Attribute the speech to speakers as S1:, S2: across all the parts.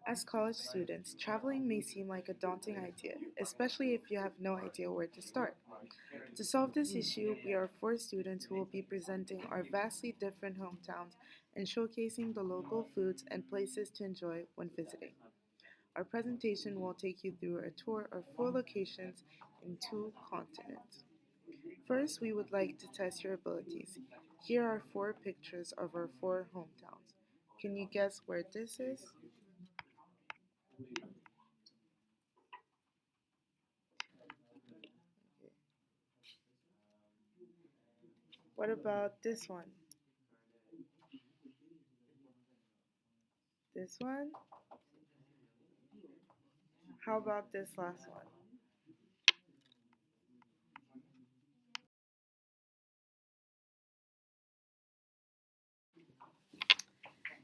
S1: As college students, traveling may seem like a daunting idea, especially if you have no idea where to start. To solve this issue, we are four students who will be presenting our vastly different hometowns and showcasing the local foods and places to enjoy when visiting. Our presentation will take you through a tour of four locations in two continents. First, we would like to test your abilities. Here are four pictures of our four hometowns. Can you guess where this is? What about this one? This one? How about this last one?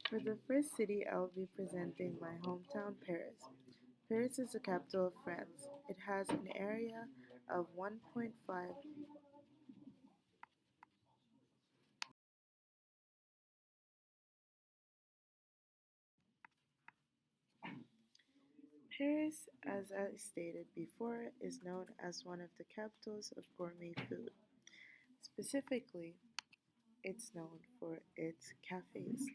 S1: For the first city, I will be presenting my hometown, Paris. Paris is the capital of France. It has an area of 1.5. Paris, as I stated before, is known as one of the capitals of gourmet food. Specifically, it's known for its cafes.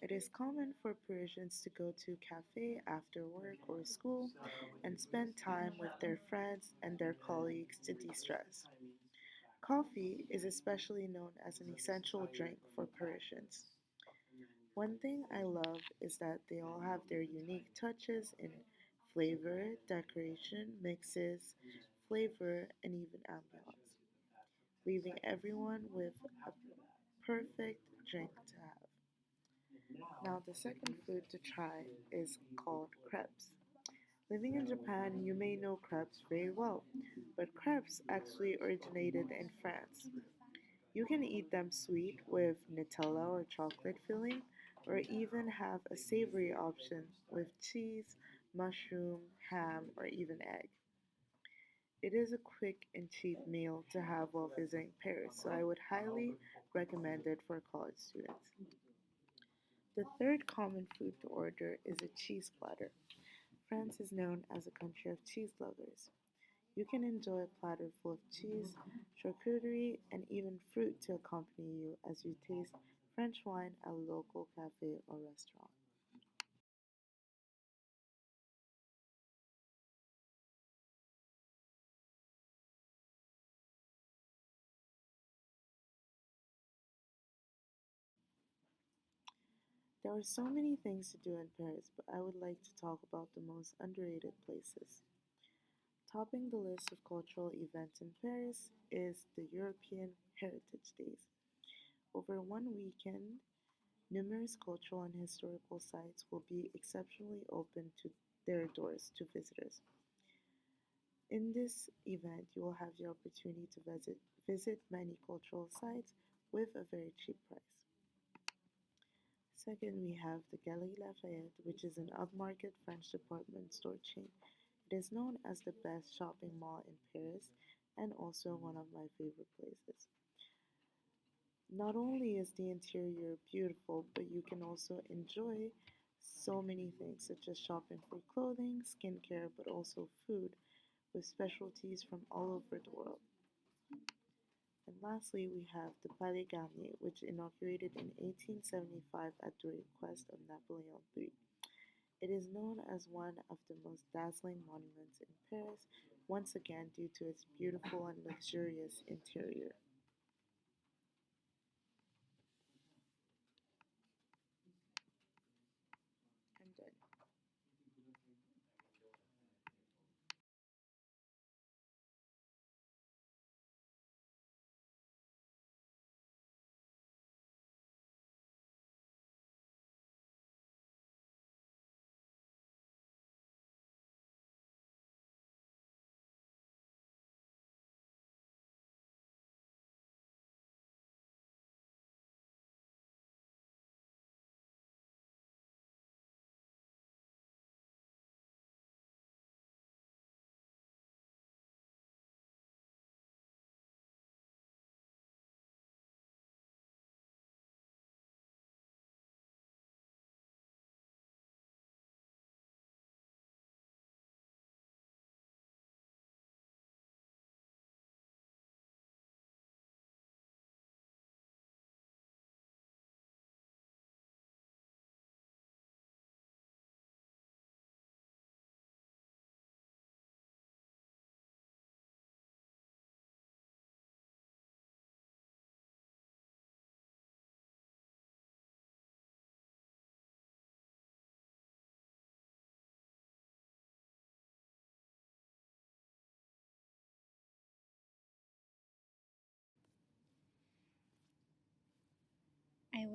S1: It is common for Parisians to go to a cafe after work or school and spend time with their friends and their colleagues to de-stress. Coffee is especially known as an essential drink for Parisians. One thing I love is that they all have their unique touches in flavor, decoration, mixes, flavor, and even ambiance, leaving everyone with a perfect drink to have. Now, the second food to try is called crepes. Living in Japan, you may know crepes very well, but crepes actually originated in France. You can eat them sweet with Nutella or chocolate filling, or even have a savory option with cheese, mushroom, ham, or even egg. It is a quick and cheap meal to have while visiting Paris, so I would highly recommend it for college students. The third common food to order is a cheese platter. France is known as a country of cheese lovers. You can enjoy a platter full of cheese, charcuterie, and even fruit to accompany you as you taste French wine at a local cafe or restaurant. There are so many things to do in Paris, but I would like to talk about the most underrated places. Topping the list of cultural events in Paris is the European Heritage Days. Over one weekend, numerous cultural and historical sites will be exceptionally open to their doors to visitors. In this event, you will have the opportunity to visit many cultural sites with a very cheap price. Second, we have the Galerie Lafayette, which is an upmarket French department store chain. It is known as the best shopping mall in Paris and also one of my favorite places. Not only is the interior beautiful, but you can also enjoy so many things, such as shopping for clothing, skincare, but also food, with specialties from all over the world. And lastly, we have the Palais Garnier, which inaugurated in 1875 at the request of Napoleon III. It is known as one of the most dazzling monuments in Paris, once again due to its beautiful and luxurious interior. I'm done.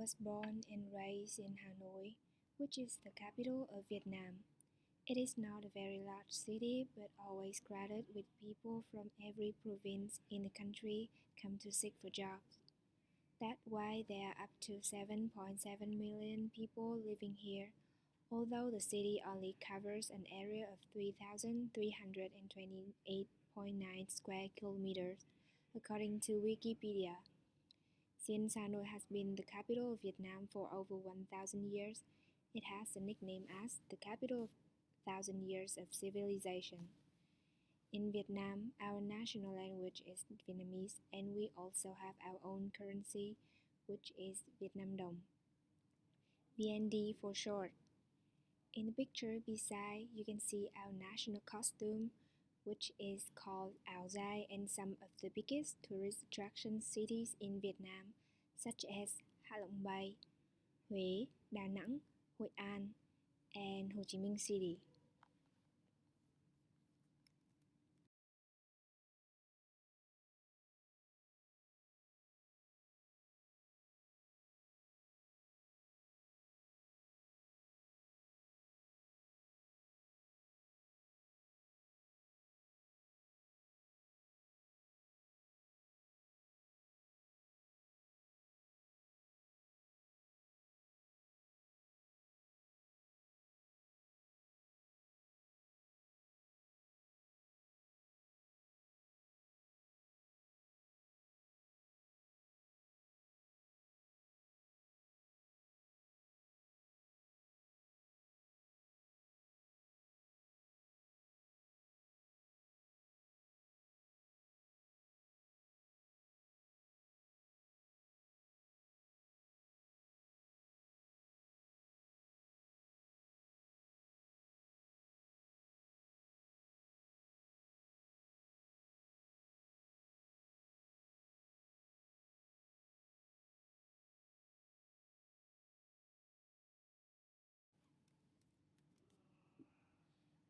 S2: was born and raised in Hanoi, which is the capital of Vietnam. It is not a very large city, but always crowded with people from every province in the country come to seek for jobs. That's why there are up to 7.7 million people living here, although the city only covers an area of 3,328.9 square kilometers, according to Wikipedia. Since Hanoi has been the capital of Vietnam for over 1,000 years, it has the nickname as the capital of thousand years of civilization. In Vietnam, our national language is Vietnamese, and we also have our own currency, which is Vietnam Đồng, VND for short. In the picture beside, you can see our national costume, which is called Áo Dài, and some of the biggest tourist attraction cities in Vietnam, such as Hạ Long Bay, Huế, Đà Nẵng, Hội An, and Ho Chi Minh City.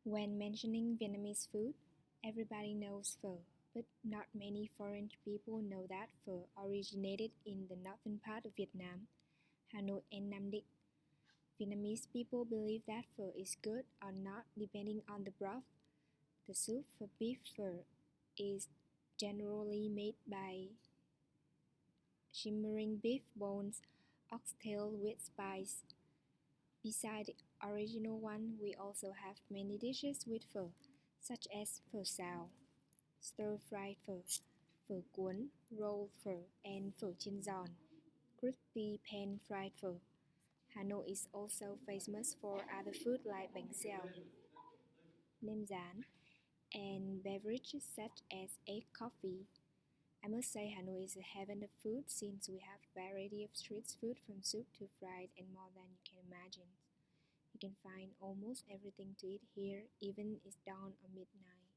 S2: When mentioning Vietnamese food, everybody knows pho, but not many foreign people know that pho originated in the northern part of Vietnam, Hanoi and Nam Định. Vietnamese people believe that pho is good or not depending on the broth. The soup for beef pho is generally made by shimmering beef bones, oxtail with spice. Beside the original one, we also have many dishes with pho, such as pho xào, stir-fried pho, phở cuốn, rolled pho, and phở chiên giòn, crispy pan-fried pho. Hanoi is also famous for other food like bánh xèo, nem rán, and beverages such as egg coffee. I must say Hanoi is a heaven of food since we have a variety of street food from soup to fried and more than you can imagine. You can find almost everything to eat here, even it's dawn or midnight.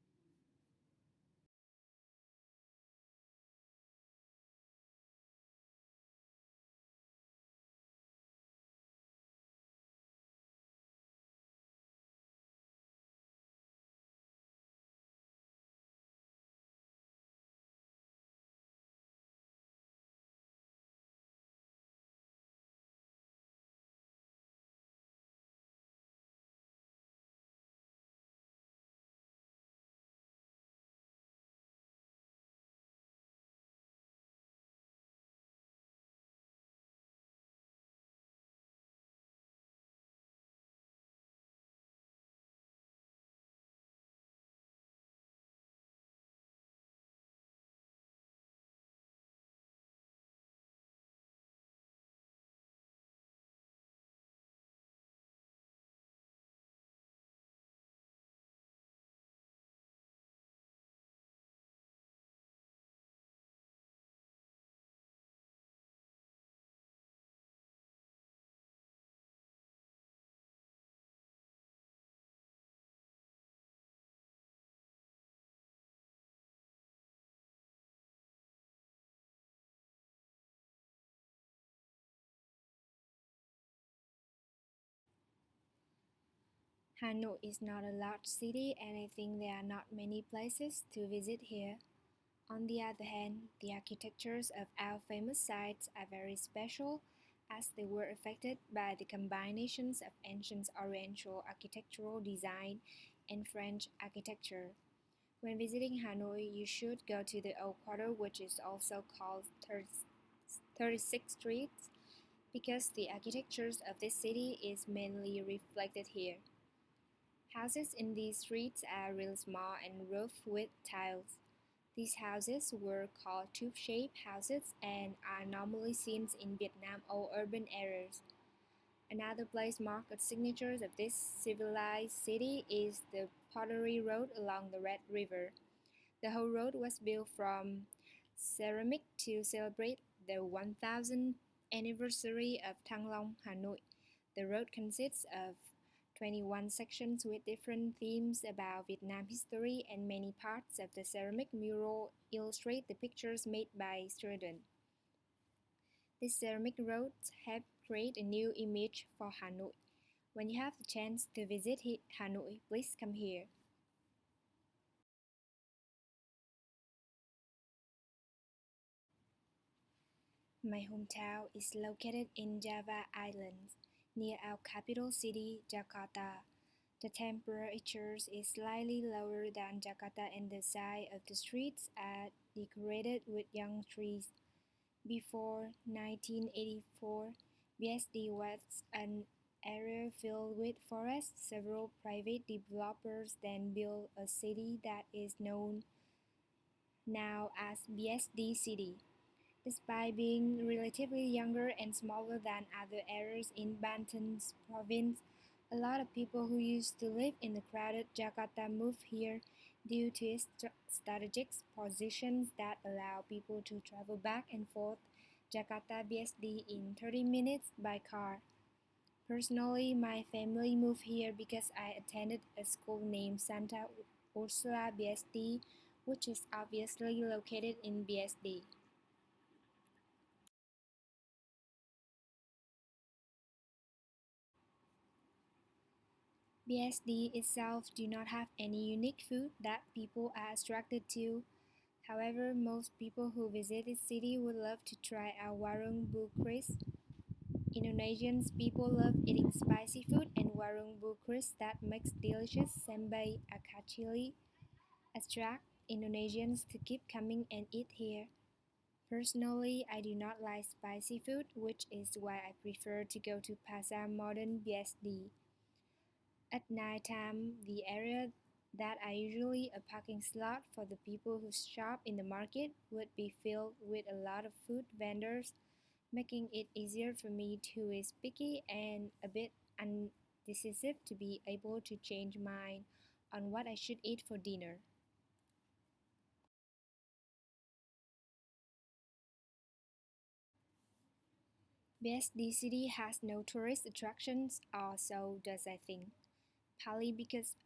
S2: Hanoi is not a large city, and I think there are not many places to visit here. On the other hand, the architectures of our famous sites are very special, as they were affected by the combinations of ancient Oriental architectural design and French architecture. When visiting Hanoi, you should go to the Old Quarter, which is also called 36th Street, because the architecture of this city is mainly reflected here. Houses in these streets are really small and roofed with tiles. These houses were called tube-shaped houses and are normally seen in Vietnam or urban areas. Another place marked as signatures of this civilized city is the Pottery Road along the Red River. The whole road was built from ceramic to celebrate the 1000th anniversary of Thăng Long, Hanoi. The road consists of 21 sections with different themes about Vietnam history, and many parts of the ceramic mural illustrate the pictures made by students. These ceramic roads help create a new image for Hanoi. When you have the chance to visit Hanoi, please come here. My hometown is located in Java Island, near our capital city, Jakarta. The temperature is slightly lower than Jakarta and the side of the streets are decorated with young trees. Before 1984, BSD was an area filled with forests. Several private developers then built a city that is known now as BSD City. Despite being relatively younger and smaller than other areas in Banten province, a lot of people who used to live in the crowded Jakarta moved here due to its strategic positions that allow people to travel back and forth Jakarta BSD in 30 minutes by car. Personally, my family moved here because I attended a school named Santa Ursula BSD, which is obviously located in BSD. BSD itself do not have any unique food that people are attracted to. However, most people who visit this city would love to try our warung bukris. Indonesian people love eating spicy food, and warung bukris that makes delicious sambal akachili attract Indonesians to keep coming and eat here. Personally, I do not like spicy food, which is why I prefer to go to Pasar Modern BSD. At night time, the area that are usually a parking slot for the people who shop in the market would be filled with a lot of food vendors, making it easier for me who is picky and a bit undecisive to be able to change mind on what I should eat for dinner. BSD City has no tourist attractions, or so does I think. Partly because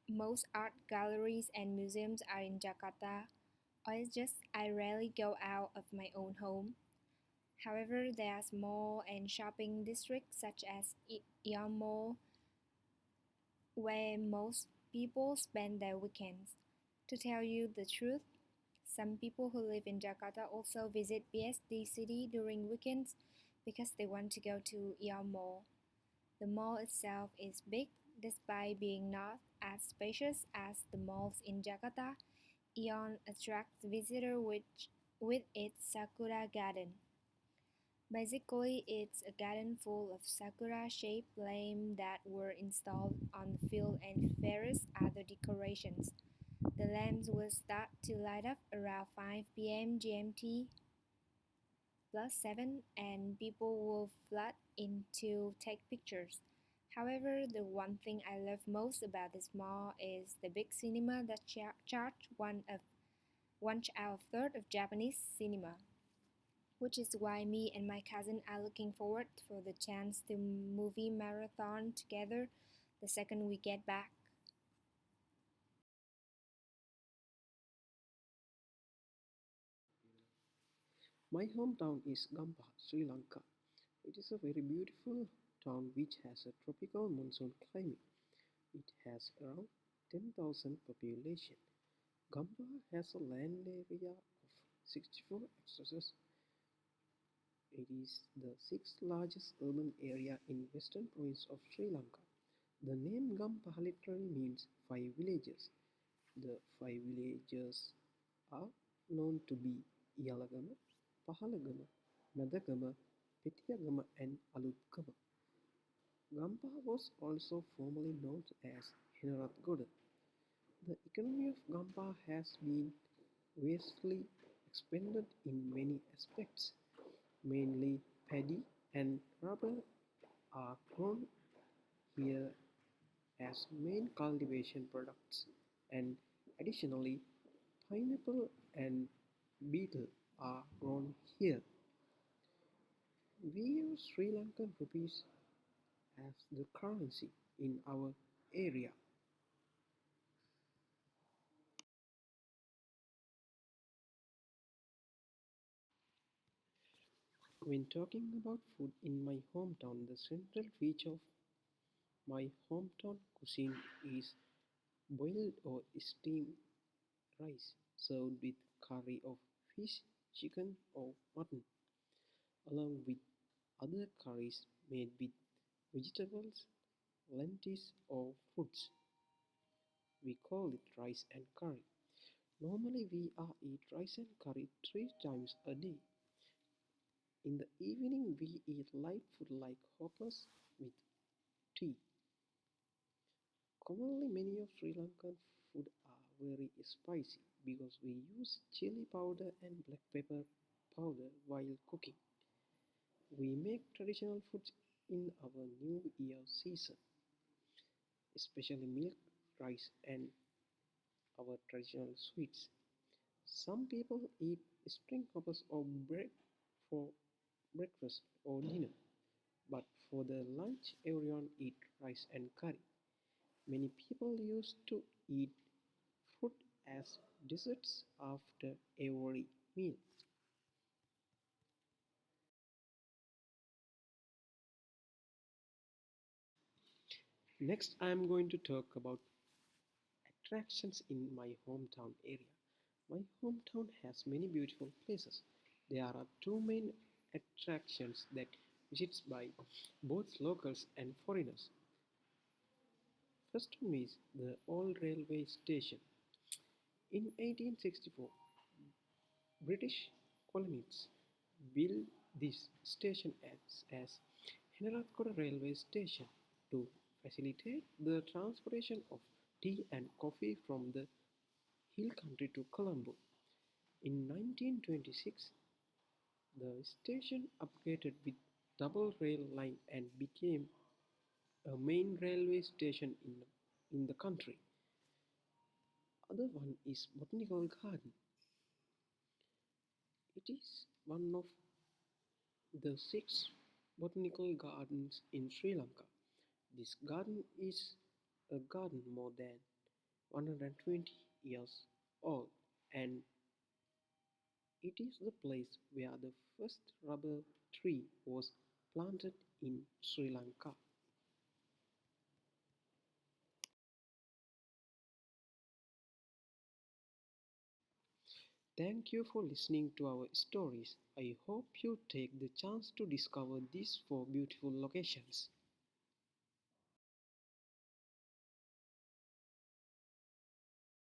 S2: most art galleries and museums are in Jakarta, or it's just I rarely go out of my own home. However, there are mall and shopping districts such as Ion Mall, where most people spend their weekends. To tell you the truth, some people who live in Jakarta also visit BSD City during weekends because they want to go to Ion Mall. The mall itself is big, despite being not as spacious as the malls in Jakarta. Ion attracts visitors with its Sakura Garden. Basically, it's a garden full of sakura-shaped lamps that were installed on the field and various other decorations. The lamps will start to light up around 5 p.m. GMT +7 and people will flood in to take pictures. However, the one thing I love most about this mall is the big cinema that charge one out of third of Japanese cinema, which is why me and my cousin are looking forward for the chance to movie marathon together the second we get back.
S3: My hometown is Gamba, Sri Lanka. It is a very beautiful town which has a tropical monsoon climate. It has around 10,000 population. Gamba has a land area of 64 hectares It is the sixth largest urban area in western province of Sri Lanka. The name Gampaha literally means five villages. The five villages are known to be Iyalagama, Pahalagama, Madagama, Petiyagama and Alupgama. Gampaha was also formerly known as Henarathgoda. The economy of Gampaha has been vastly expanded in many aspects. Mainly paddy and rubber are grown here as main cultivation products, and additionally, pineapple and betel are grown here. We use Sri Lankan rupees as the currency in our area. When talking about food in my hometown, the central feature of my hometown cuisine is boiled or steamed rice served with curry of fish, chicken, or mutton, along with other curries made with vegetables, lentils, or fruits. We call it rice and curry. Normally, we are eat rice and curry three times a day. In the evening, we eat light food like hoppers with tea. Commonly, many of Sri Lankan food are very spicy because we use chili powder and black pepper powder while cooking. We make traditional foods in our New Year season, especially milk, rice, and our traditional sweets. Some people eat spring hoppers or bread for breakfast or dinner, but for the lunch, everyone eat rice and curry. Many people used to eat fruit as desserts after every meal. Next, I am going to talk about attractions in my hometown area. My hometown has many beautiful places. There are two main attractions that visits by both locals and foreigners. First one is the old railway station. In 1864, British colonists built this station as Henarathkoda railway station to facilitate the transportation of tea and coffee from the hill country to Colombo. In 1926, the station upgraded with double rail line and became a main railway station in the country. Other one is Botanical Garden. It is one of the six botanical gardens in Sri Lanka. This garden is a garden more than 120 years old, and it is the place where the first rubber tree was planted in Sri Lanka. Thank you for listening to our stories. I hope you take the chance to discover these four beautiful locations.